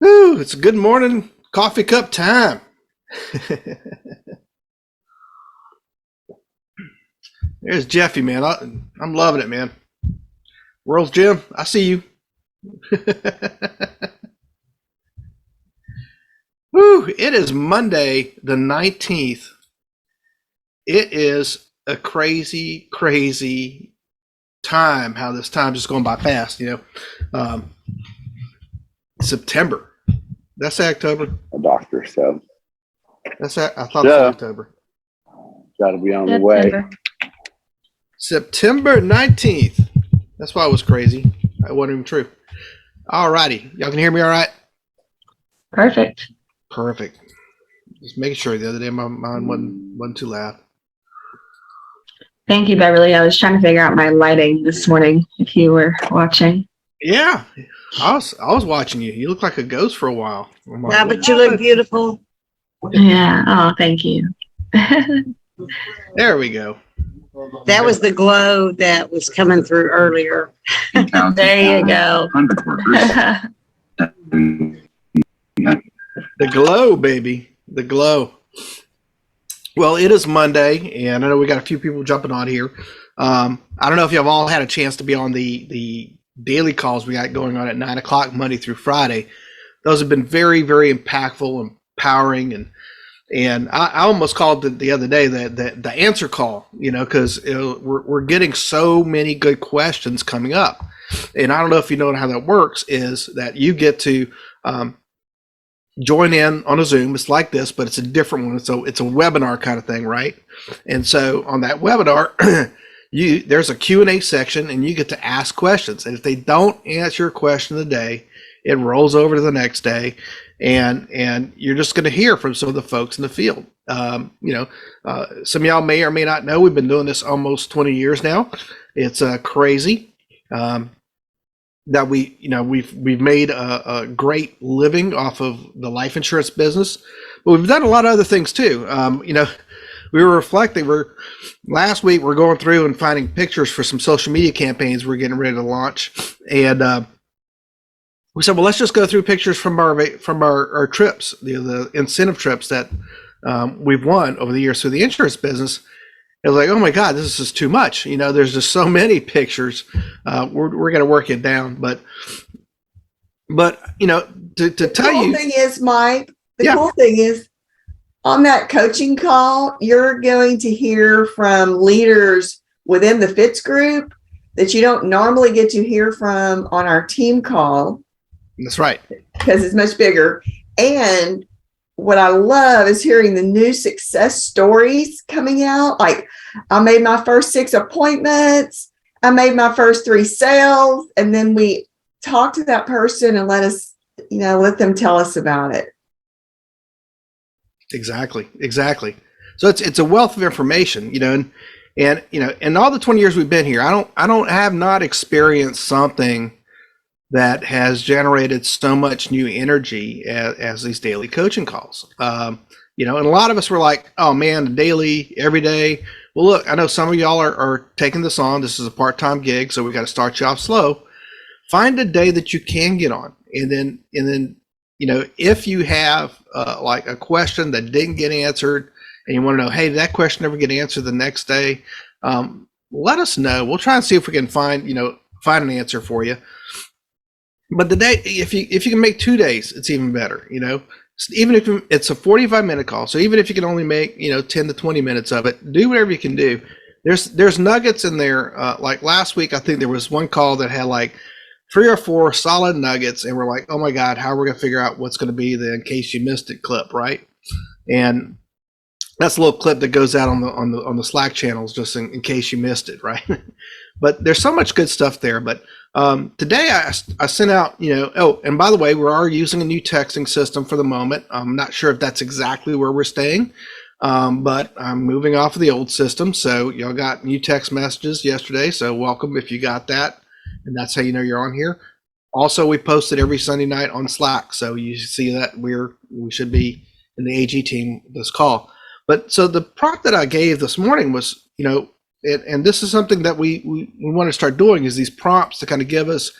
Ooh, it's a good morning coffee cup time. There's Jeffy, man. I'm loving it, man. World's Jim, I see you. Woo, it is Monday the 19th. It is a crazy, crazy time, how this time just going by fast, September. That's October. A doctor, so. I thought it was October. Got to be on the way. September 19th. That's why it was crazy. That wasn't even true. All righty. Y'all can hear me all right? Perfect. Just making sure. The other day my mind wasn't too loud. Thank you, Beverly. I was trying to figure out my lighting this morning if you were watching. Yeah. I was watching you. You look like a ghost for a while. Yeah, but you look beautiful. Yeah. Oh, thank you. There we go. That was the glow that was coming through earlier. There you go. The glow, baby. The glow. Well, it is Monday, and I know we got a few people jumping on here. I don't know if you've all had a chance to be on the daily calls we got going on at 9 o'clock Monday through Friday. Those have been very, very impactful and empowering, and I almost called it the other day the answer call, because we're getting so many good questions coming up, and I don't know if you know how that works. Is that you get to join in on a Zoom. It's like this, but it's a different one. So it's a webinar kind of thing, right? And so on that webinar, there's a Q&A section, and you get to ask questions. And if they don't answer your question of the day, it rolls over to the next day, and you're just going to hear from some of the folks in the field. Some of y'all may or may not know we've been doing this almost 20 years now. It's crazy. That we've made a great living off of the life insurance business, but we've done a lot of other things too. We were reflecting. Last week we're going through and finding pictures for some social media campaigns we're getting ready to launch, and we said, well, let's just go through pictures from our trips, the incentive trips that we've won over the years through the insurance business. It was like, oh my God, this is too much. There's just so many pictures. We're going to work it down, but to tell you, the cool thing is, Mike. Cool thing is, on that coaching call, you're going to hear from leaders within the Fitz group that you don't normally get to hear from on our team call. That's right, because it's much bigger. And what I love is hearing the new success stories coming out. Like, I made my first 6 appointments. I made my first 3 sales. And then we talk to that person and let them tell us about it. Exactly. So it's a wealth of information, and in all the 20 years we've been here, I don't have not experienced something that has generated so much new energy as these daily coaching calls. And a lot of us were like, oh man, daily, every day. Well, look, I know some of y'all are taking this on. This is a part-time gig, so we got to start you off slow. Find a day that you can get on. And then, if you have like a question that didn't get answered and you want to know, hey, did that question ever get answered the next day? Let us know. We'll try and see if we can find an answer for you. But the day, if you can make 2 days, it's even better. Even if it's a 45-minute call, so even if you can only make 10 to 20 minutes of it, do whatever you can do. There's nuggets in there. Like last week, I think there was one call that had like 3 or 4 solid nuggets, and we're like, oh my God, how are we gonna figure out what's going to be the in case you missed it clip, right? And that's a little clip that goes out on the Slack channels just in case you missed it, right? But there's so much good stuff there. But today I sent out, oh, and by the way, we are using a new texting system for the moment. I'm not sure if that's exactly where we're staying, but I'm moving off of the old system. So y'all got new text messages yesterday. So welcome if you got that. And that's how you know you're on here. Also, we post it every Sunday night on Slack. So you see that we should be in the AG team this call. But so the prompt that I gave this morning was, and this is something that we want to start doing, is these prompts to kind of give us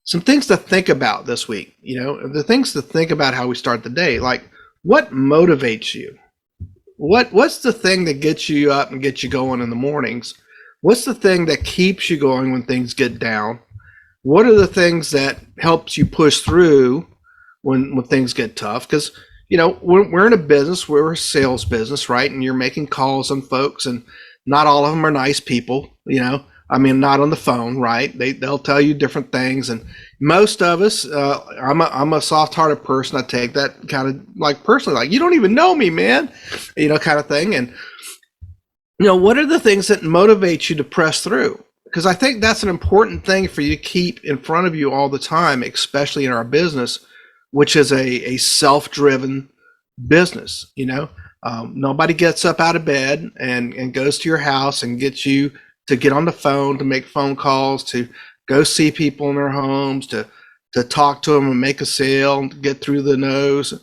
some things to think about this week. The things to think about how we start the day. Like, what motivates you? What's the thing that gets you up and gets you going in the mornings? What's the thing that keeps you going when things get down? What are the things that helps you push through when things get tough? Because we're in a business, we're a sales business, right? And you're making calls on folks, and not all of them are nice people. Not on the phone, right? They'll tell you different things, and most of us, I'm a soft-hearted person. I take that kind of like personally, like, you don't even know me, man, kind of thing. And what are the things that motivate you to press through? Because I think that's an important thing for you to keep in front of you all the time, especially in our business, which is a self-driven business. Nobody gets up out of bed and goes to your house and gets you to get on the phone, to make phone calls, to go see people in their homes, to talk to them and make a sale and get through the nose.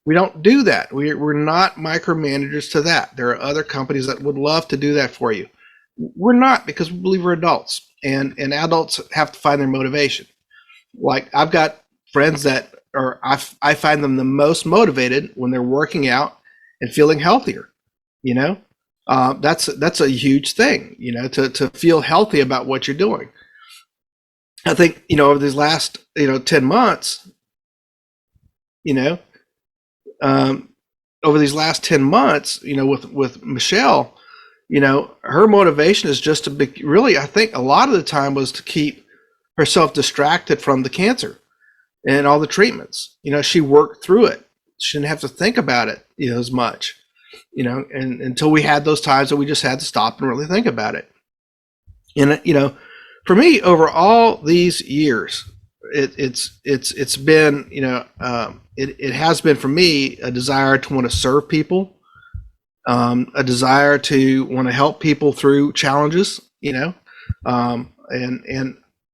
We don't do that. We're not micromanagers to that. There are other companies that would love to do that for you. We're not, because we believe we're adults, and adults have to find their motivation. Like, I've got friends that I find them the most motivated when they're working out and feeling healthier. That's a huge thing, to feel healthy about what you're doing. I think, over these last, 10 months, over these last 10 months, with Michelle, her motivation is just to be, really, I think a lot of the time was to keep herself distracted from the cancer and all the treatments. She worked through it. She didn't have to think about it, as much. And until we had those times that we just had to stop and really think about it. And, for me, over all these years, it's been, it has been for me a desire to want to serve people, a desire to want to help people through challenges, and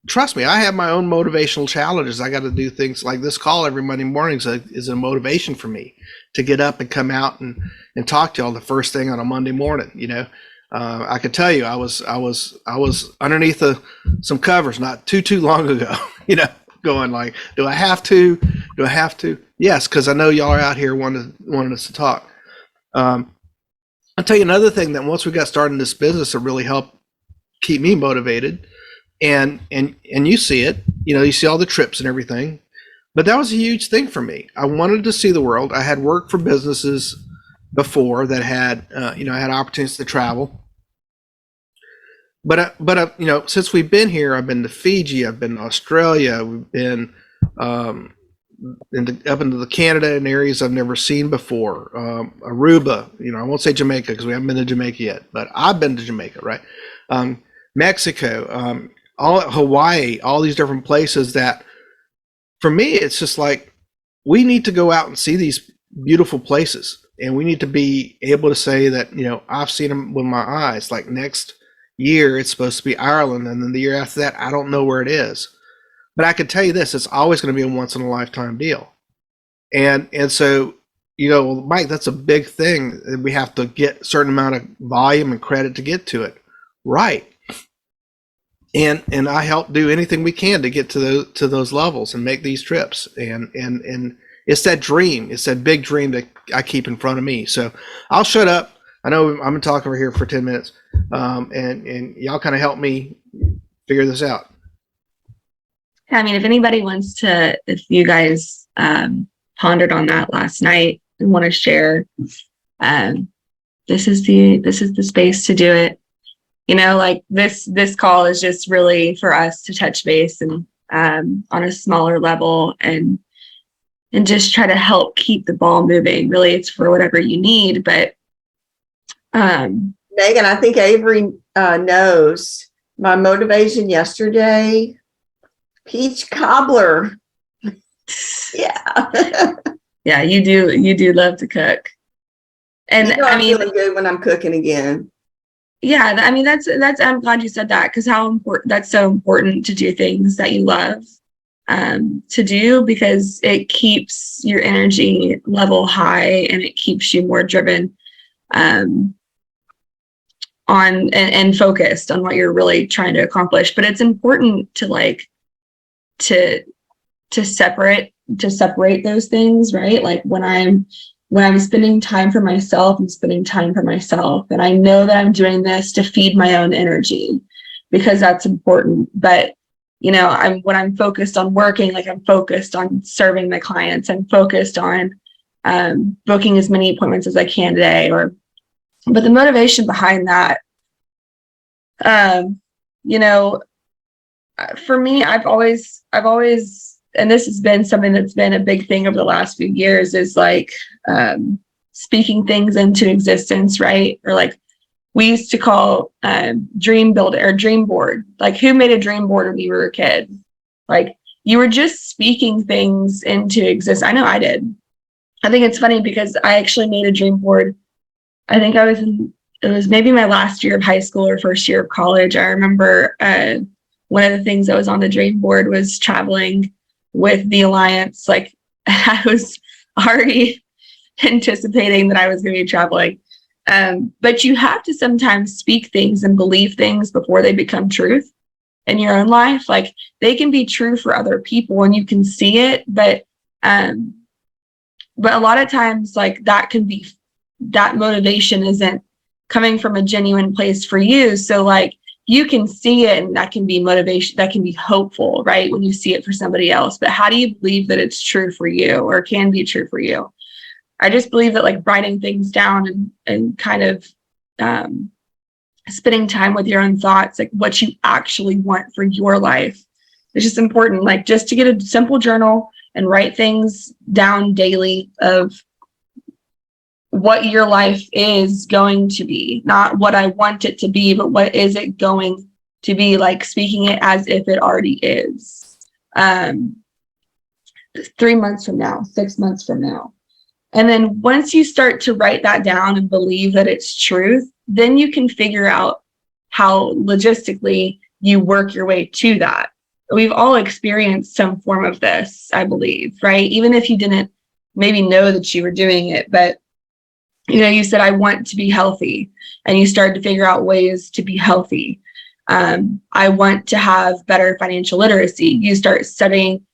trust me, I have my own motivational challenges. I got to do things like this call every Monday morning is a motivation for me to get up and come out and talk to y'all the first thing on a Monday morning. I could tell you, I was underneath some covers not too long ago, going like, do I have to? Do I have to? Yes, because I know y'all are out here wanting us to talk. I'll tell you another thing that once we got started in this business, it really helped keep me motivated. And you see it, you see all the trips and everything, but that was a huge thing for me. I wanted to see the world. I had worked for businesses before that had, I had opportunities to travel. But since we've been here, I've been to Fiji, I've been to Australia, we've been up into the Canada and areas I've never seen before. Aruba, I won't say Jamaica because we haven't been to Jamaica yet, but I've been to Jamaica, right? Mexico, all Hawaii, all these different places that, for me, it's just like, we need to go out and see these beautiful places, and we need to be able to say that, I've seen them with my eyes. Like, next year it's supposed to be Ireland, and then the year after that, I don't know where it is, but I can tell you this: it's always going to be a once in a lifetime deal. And so, Mike, that's a big thing. We have to get a certain amount of volume and credit to get to it, right? And I help do anything we can to get to those levels and make these trips. And it's that dream, it's that big dream that I keep in front of me. So I'll shut up. I know I'm gonna talk over here for 10 minutes, and y'all kind of help me figure this out. I mean, if anybody wants to, if you guys pondered on that last night and want to share, this is the space to do it. Like this call is just really for us to touch base and on a smaller level and just try to help keep the ball moving. Really, it's for whatever you need. But Megan, I think Avery knows my motivation yesterday. Peach cobbler. Yeah. Yeah, you do love to cook. And I'm feeling good when I'm cooking again. Yeah, I mean, that's I'm glad you said that, because that's so important to do things that you love to do, because it keeps your energy level high and it keeps you more driven on and focused on what you're really trying to accomplish. But it's important to to separate those things, right? Like when I'm spending time for myself, I'm spending time for myself. And I know that I'm doing this to feed my own energy because that's important. But, you know, when I'm focused on working, like I'm focused on serving my clients. I'm focused on booking as many appointments as I can today. But the motivation behind that, you know, for me, I've always, and this has been something that's been a big thing over the last few years, is like speaking things into existence, right? Or like we used to call dream builder or dream board. Like, who made a dream board when you were a kid? Like, you were just speaking things into existence. I know I did. I think it's funny because I actually made a dream board. I think it was maybe my last year of high school or first year of college. I remember one of the things that was on the dream board was traveling with the Alliance. Like, I was already anticipating that I was going to be traveling. But you have to sometimes speak things and believe things before they become truth in your own life. Like, they can be true for other people and you can see it, but a lot of times, like, that motivation isn't coming from a genuine place for you. So like, you can see it and that can be motivation, that can be hopeful, right? When you see it for somebody else, but how do you believe that it's true for you or can be true for you? I just believe that like writing things down and kind of spending time with your own thoughts, like what you actually want for your life, is just important. Like, just to get a simple journal and write things down daily of what your life is going to be, not what I want it to be, but what is it going to be, like speaking it as if it already is. 3 months from now, 6 months from now. And then once you start to write that down and believe that it's truth, then you can figure out how logistically you work your way to that. We've all experienced some form of this, I believe, right? Even if you didn't maybe know that you were doing it, but you know, you said, I want to be healthy, and you started to figure out ways to be healthy. I want to have better financial literacy. You start studying,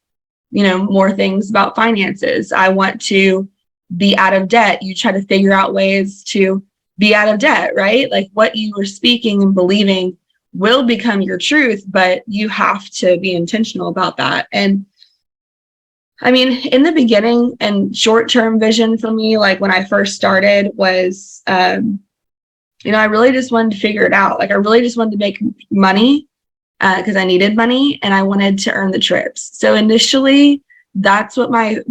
you know, more things about finances. I want to be out of debt. You try to figure out ways to be out of debt, right? Like, what you were speaking and believing will become your truth, but you have to be intentional about that. And I mean, in the beginning, and short-term vision for me, like when I first started, was, you know, I really just wanted to figure it out. Like, I really just wanted to make money because I needed money and I wanted to earn the trips. So initially, that's what my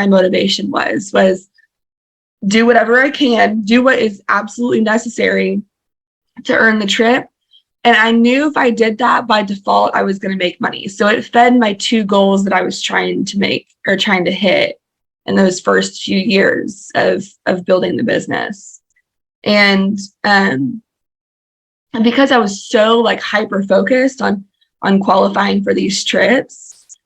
motivation was do whatever I can, do what is absolutely necessary to earn the trip. And I knew if I did that, by default, I was going to make money. So it fed my two goals that I was trying to make or trying to hit in those first few years of building the business. And because I was so like hyper focused on qualifying for these trips,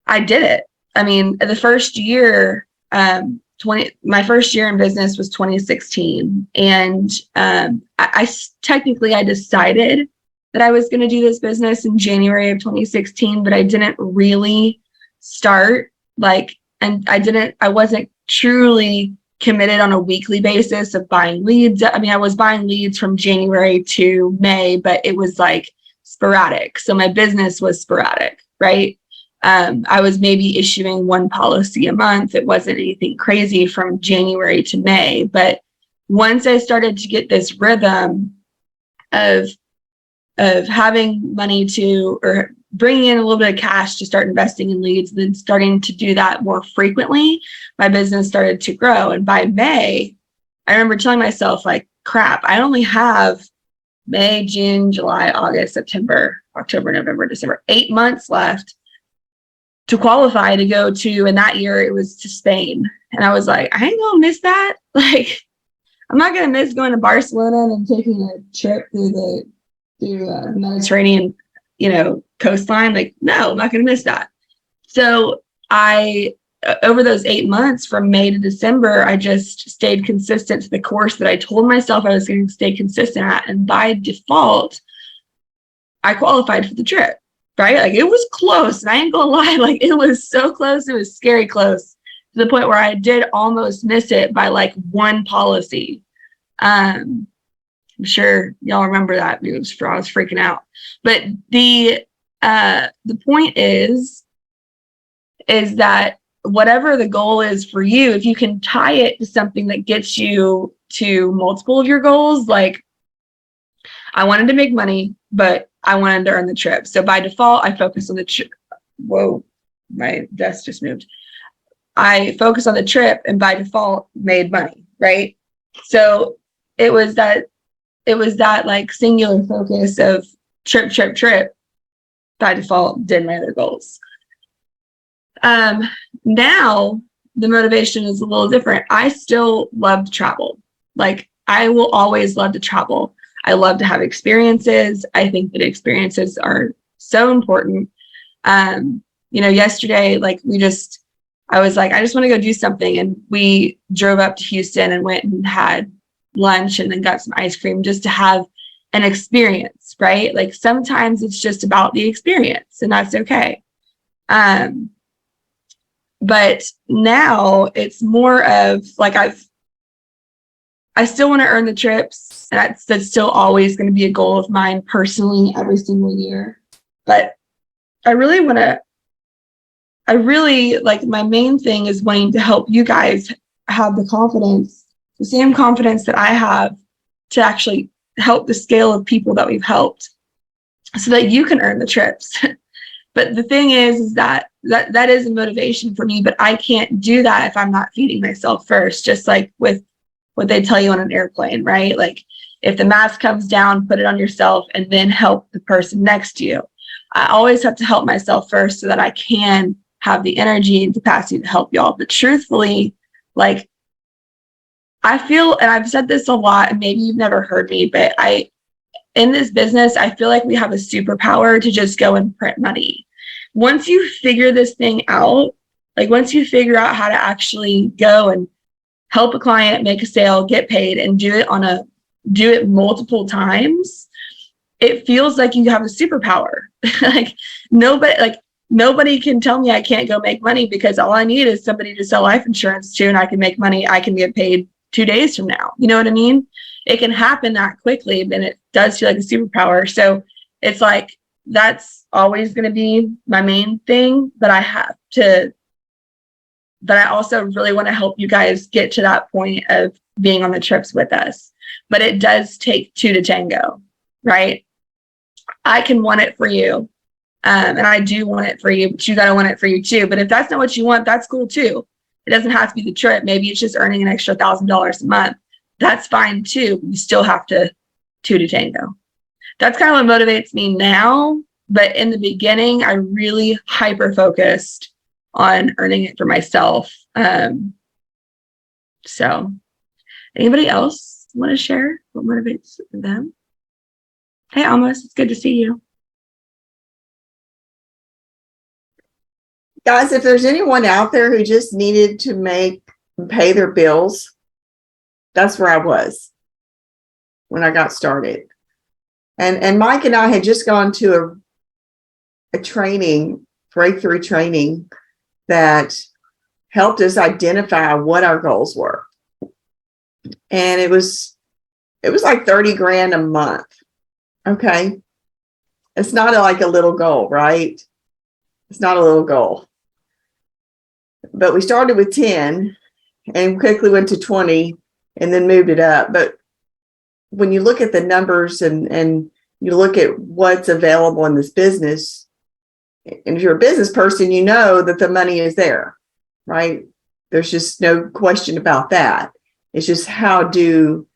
I did it. I mean, the first year, my first year in business was 2016. And I technically decided that I was going to do this business in January of 2016, but I didn't really start I wasn't truly committed on a weekly basis of buying leads. I mean, I was buying leads from January to May, but it was like sporadic. So my business was sporadic, right? I was maybe issuing one policy a month. It wasn't anything crazy from January to May. But once I started to get this rhythm of having money or bringing in a little bit of cash to start investing in leads, and then starting to do that more frequently, my business started to grow. And by May, I remember telling myself, like, crap, I only have May, June, July, August, September, October, November, December, 8 months left to qualify to go to, and that year it was to Spain. And I was like, I ain't gonna miss that. Like, I'm not gonna miss going to Barcelona and taking a trip through the Mediterranean, you know, coastline. Like, no, I'm not gonna miss that. So over those 8 months from May to December, I just stayed consistent to the course that I told myself I was going to stay consistent at. And by default, I qualified for the trip. right? Like it was close. And I ain't gonna lie, like it was so close. It was scary close to the point where I did almost miss it by like one policy. I'm sure y'all remember that. I was freaking out. But the point is that whatever the goal is for you, if you can tie it to something that gets you to multiple of your goals, like I wanted to make money, but I wanted to earn the trip. So by default, I focus on the trip. Whoa, my desk just moved. I focus on the trip and by default made money, right? So it was that like singular focus of trip, by default did my other goals. Now the motivation is a little different. I still love to travel. Like I will always love to travel. I love to have experiences. I think that experiences are so important. Yesterday, I was like, I just want to go do something. And we drove up to Houston and went and had lunch and then got some ice cream just to have an experience, right? Like sometimes it's just about the experience and that's okay. But now it's more of like I still want to earn the trips. And that's still always going to be a goal of mine personally every single year. But I really like my main thing is wanting to help you guys have the same confidence that I have to actually help the scale of people that we've helped so that you can earn the trips. But the thing is that is a motivation for me, but I can't do that if I'm not feeding myself first, just like with what they tell you on an airplane, right? Like if the mask comes down, put it on yourself and then help the person next to you. I always have to help myself first so that I can have the energy and capacity to help y'all. But truthfully, like I feel, and I've said this a lot, and maybe you've never heard me, but in this business, I feel like we have a superpower to just go and print money. Once you figure this thing out, like once you figure out how to actually go and help a client make a sale, get paid, and do it multiple times, it feels like you have a superpower. Nobody can tell me I can't go make money because all I need is somebody to sell life insurance to and I can make money. I can get paid 2 days from now. You know what I mean? It can happen that quickly, but it does feel like a superpower. So it's like, that's always going to be my main thing, but I also really want to help you guys get to that point of being on the trips with us. But it does take two to tango, right? I can want it for you. And I do want it for you, but you got to want it for you too. But if that's not what you want, that's cool too. It doesn't have to be the trip. Maybe it's just earning an extra $1,000 a month. That's fine too. You still have to two to tango. That's kind of what motivates me now. But in the beginning, I really hyper focused on earning it for myself. So anybody else want to share what motivates them? Hey, Amos, it's good to see you. Guys, if there's anyone out there who just needed to pay their bills, that's where I was when I got started. And Mike and I had just gone to a training, breakthrough training, that helped us identify what our goals were. And it was like 30 grand a month. Okay. It's not like a little goal, right? It's not a little goal. But we started with 10 and quickly went to 20 and then moved it up. But when you look at the numbers and you look at what's available in this business, and if you're a business person, you know that the money is there, right? There's just no question about that. It's just, how do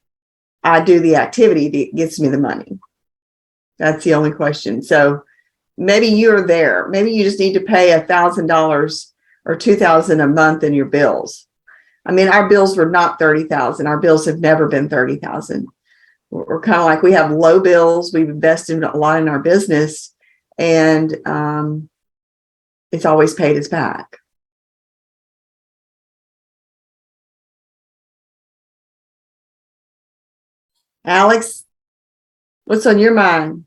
I do the activity that gets me the money? That's the only question. So maybe you're there. Maybe you just need to pay $1,000 or $2,000 a month in your bills. I mean, our bills were not 30,000. Our bills have never been 30,000. We're kind of like, we have low bills. We've invested a lot in our business, and it's always paid us back. Alex, what's on your mind?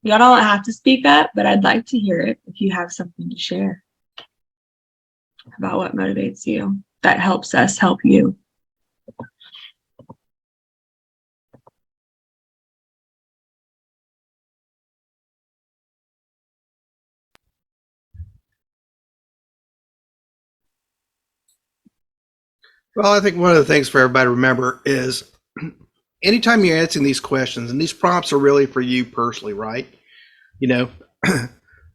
Y'all don't have to speak up, but I'd like to hear it if you have something to share about what motivates you. That helps us help you. Well, I think one of the things for everybody to remember is anytime you're answering these questions, and these prompts are really for you personally, right? You know,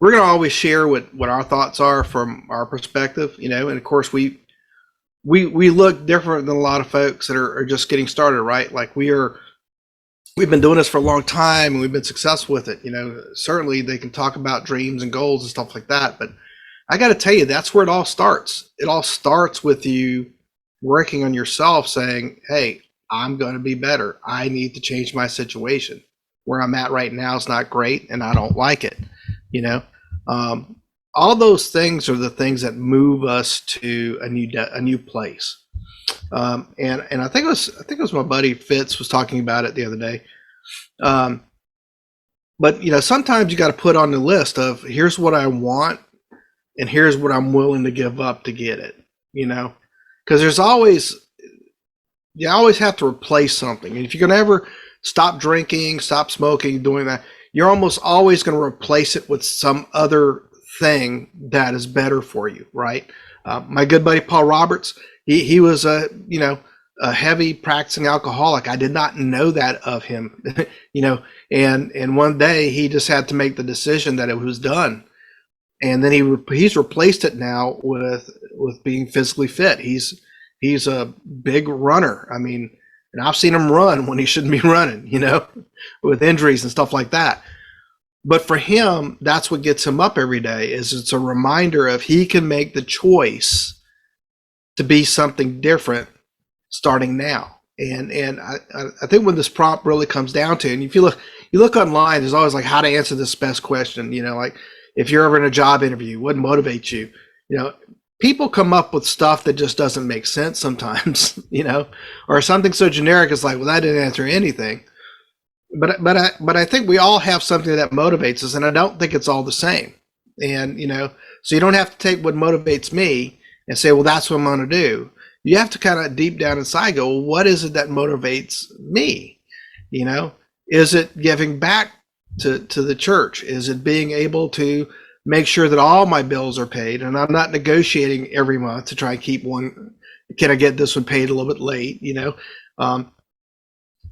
we're going to always share what our thoughts are from our perspective, you know, and of course we look different than a lot of folks that are just getting started, right? Like we've been doing this for a long time and we've been successful with it. You know, certainly they can talk about dreams and goals and stuff like that, but I got to tell you, that's where it all starts. It all starts with you working on yourself, saying, hey, I'm going to be better. I need to change my situation. Where I'm at right now is not great and I don't like it. You know, all those things are the things that move us to a new place. And I think it was my buddy Fitz was talking about it the other day. But you know, sometimes you got to put on the list of here's what I want and here's what I'm willing to give up to get it. You know, because you always have to replace something. And if you're going to ever stop drinking, stop smoking, doing that, you're almost always going to replace it with some other thing that is better for you, right? My good buddy Paul Roberts, he was a heavy practicing alcoholic. I did not know that of him, you know, and one day he just had to make the decision that it was done, and then he's replaced it now with being physically fit. He's a big runner. I mean, and I've seen him run when he shouldn't be running, you know, with injuries and stuff like that. But for him, that's what gets him up every day. Is it's a reminder of he can make the choice to be something different starting now. And I think when this prompt really comes down to, and if you look online, there's always like how to answer this best question. You know, like if you're ever in a job interview, what motivates you? You know, people come up with stuff that just doesn't make sense sometimes, you know, or something so generic is like, well, that didn't answer anything. But I think we all have something that motivates us, and I don't think it's all the same. And you know, so you don't have to take what motivates me and say, well, that's what I'm going to do. You have to kind of deep down inside go, well, what is it that motivates me? You know, is it giving back to the church? Is it being able to make sure that all my bills are paid and I'm not negotiating every month to try and keep one? Can I get this one paid a little bit late? You know,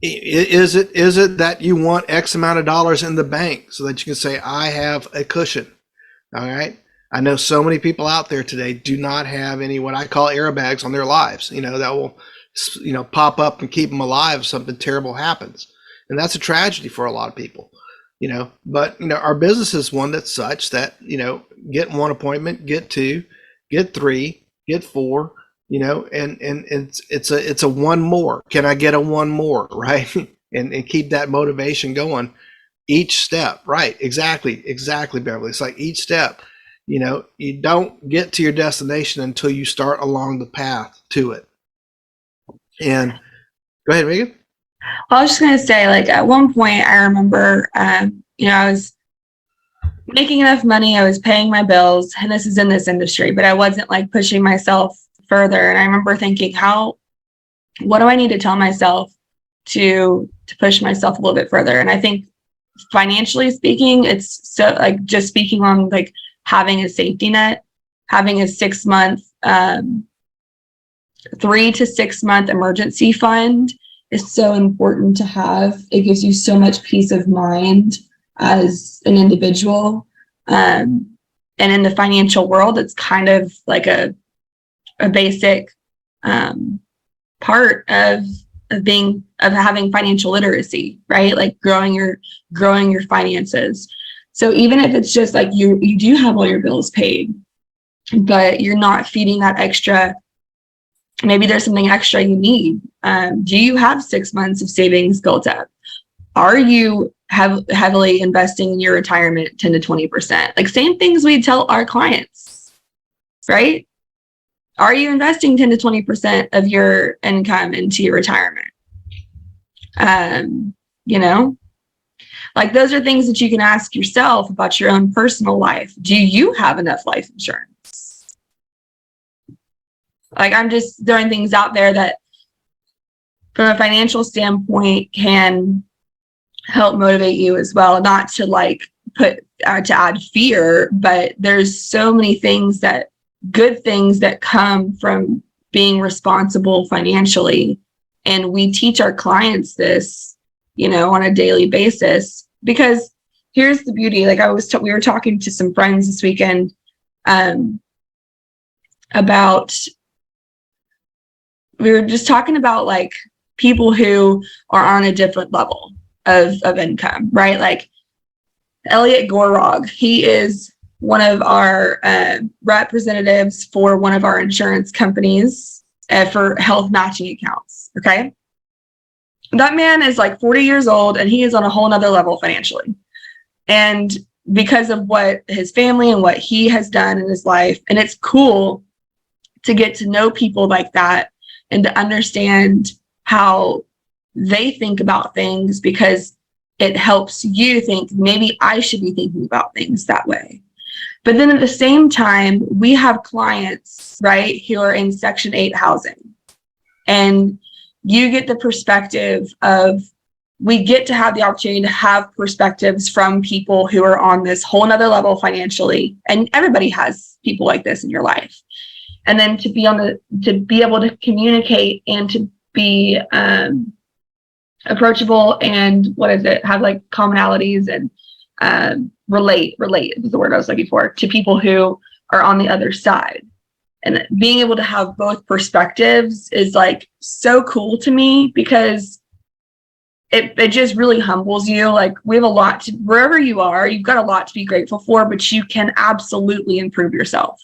is it that you want X amount of dollars in the bank so that you can say, I have a cushion? All right. I know so many people out there today do not have any what I call airbags on their lives, you know, that will, you know, pop up and keep them alive if something terrible happens. And that's a tragedy for a lot of people, you know. But, you know, our business is one that's such that, you know, get one appointment, get two, get three, get four, you know, and it's a one more. Can I get a one more, right? and keep that motivation going each step, right? Exactly, Beverly. It's like each step. You know, you don't get to your destination until you start along the path to it. And go ahead, Megan. Well, I was just going to say, like, at one point, I remember, you know, I was making enough money, I was paying my bills, and this is in this industry, but I wasn't like pushing myself further. And I remember thinking, what do I need to tell myself to push myself a little bit further? And I think financially speaking, it's so like just speaking on like having a safety net, having a 6 month, 3 to 6 month emergency fund is so important to have. It gives you so much peace of mind as an individual. And in the financial world, it's kind of like a basic part of having financial literacy, right? Like growing your finances. So even if it's just like you do have all your bills paid, but you're not feeding that extra, maybe there's something extra you need. Do you have 6 months of savings built up? Are you heavily investing in your retirement 10 to 20%? Like same things we tell our clients, right? Are you investing 10 to 20% of your income into your retirement? You know, Like, those are things that you can ask yourself about your own personal life. Do you have enough life insurance? Like, I'm just throwing things out there that from a financial standpoint can help motivate you as well, not to like to add fear, but there's so many good things that come from being responsible financially. And we teach our clients this, on a daily basis, because here's the beauty. Like we were talking to some friends this weekend we were just talking about like people who are on a different level of income, right? Like Elliot Gorog, he is one of our representatives for one of our insurance companies for health matching accounts. Okay. That man is like 40 years old and he is on a whole nother level financially. And because of what his family and what he has done in his life, and it's cool to get to know people like that and to understand how they think about things, because it helps you think maybe I should be thinking about things that way. But then at the same time, we have clients, right, who are in Section 8 housing. And you get the perspective of, we get to have the opportunity to have perspectives from people who are on this whole nother level financially. And everybody has people like this in your life. And then to be able to communicate and to be approachable and have like commonalities and relate is the word I was looking for, to people who are on the other side. And being able to have both perspectives is like so cool to me, because it just really humbles you. Like, we have a lot to, wherever you are, you've got a lot to be grateful for, but you can absolutely improve yourself.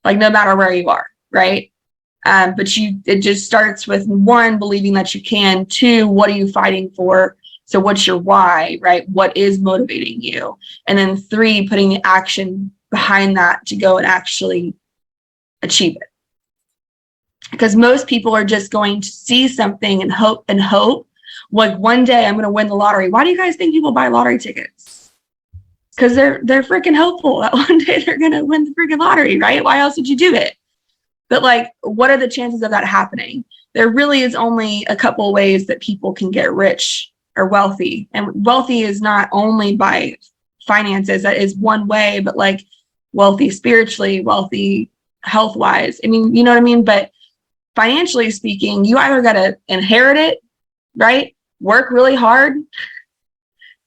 Like, no matter where you are, right? But it just starts with, one, believing that you can. Two, what are you fighting for? So what's your why, right? What is motivating you? And then three, putting the action behind that to go and actually achieve it. Because most people are just going to see something and hope, like, one day I'm going to win the lottery. Why do you guys think people buy lottery tickets? Because they're freaking hopeful that one day they're going to win the freaking lottery, right? Why else would you do it? But like, what are the chances of that happening? There really is only a couple of ways that people can get rich or wealthy. And wealthy is not only by finances. That is one way, but like wealthy spiritually, wealthy health-wise. I mean, you know what I mean? But financially speaking, you either got to inherit it, right? Work really hard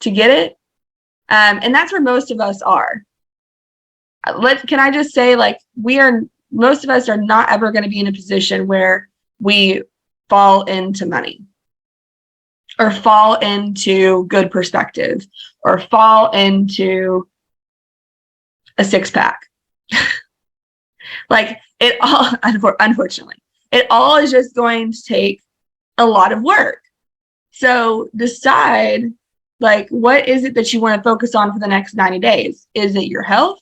to get it. And that's where most of us are. Can I just say, like, most of us are not ever going to be in a position where we fall into money or fall into good perspective or fall into a six-pack. Like, it all, unfortunately, it all is just going to take a lot of work. So decide, like, what is it that you want to focus on for the next 90 days? Is it your health?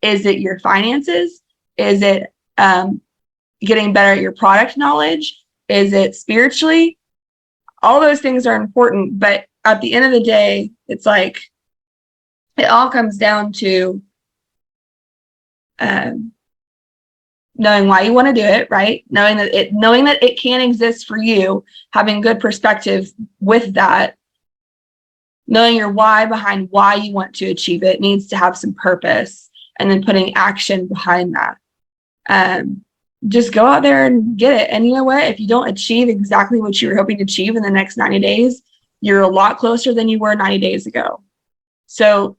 Is it your finances? Is it getting better at your product knowledge? Is it spiritually? All those things are important, but at the end of the day, it's like, it all comes down to knowing why you want to do it, right? Knowing that it can exist for you, having good perspective with that, knowing your why behind why you want to achieve it needs to have some purpose, and then putting action behind that. Just go out there and get it. And you know what? If you don't achieve exactly what you were hoping to achieve in the next 90 days, you're a lot closer than you were 90 days ago. So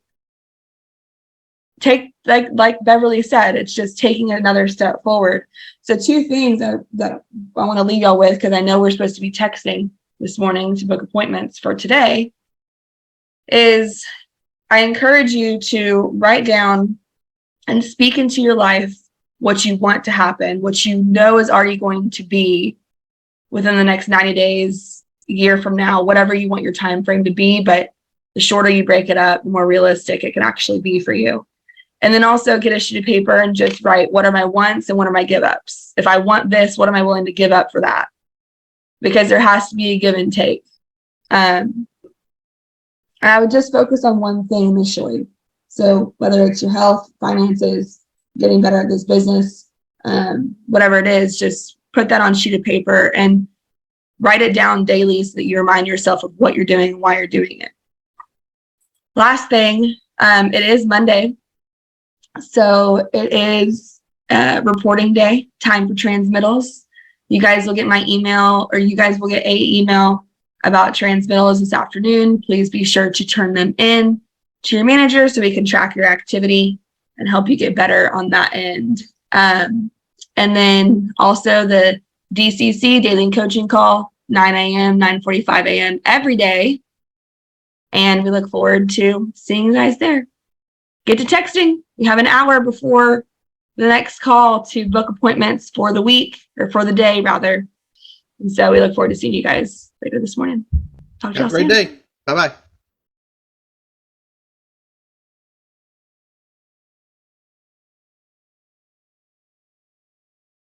take, like Beverly said, it's just taking another step forward. So two things that I want to leave y'all with, because I know we're supposed to be texting this morning to book appointments for today, is I encourage you to write down and speak into your life what you want to happen, what you know is already going to be within the next 90 days, a year from now, whatever you want your time frame to be. But the shorter you break it up, the more realistic it can actually be for you. And then also get a sheet of paper and just write, what are my wants and what are my give ups? If I want this, what am I willing to give up for that? Because there has to be a give and take. And I would just focus on one thing initially. So whether it's your health, finances, getting better at this business, whatever it is, just put that on a sheet of paper and write it down daily so that you remind yourself of what you're doing and why you're doing it. Last thing, it is Monday. So it is reporting day, time for transmittals. You guys will get my email, or you guys will get a email about transmittals this afternoon. Please be sure to turn them in to your manager so we can track your activity and help you get better on that end. And then also the DCC, daily coaching call, 9 a.m., 9:45 a.m. every day. And we look forward to seeing you guys there. Get to texting. You have an hour before the next call to book appointments for the week, or for the day rather. And so we look forward to seeing you guys later this morning. Talk to Have y'all a great soon. day. Bye-bye.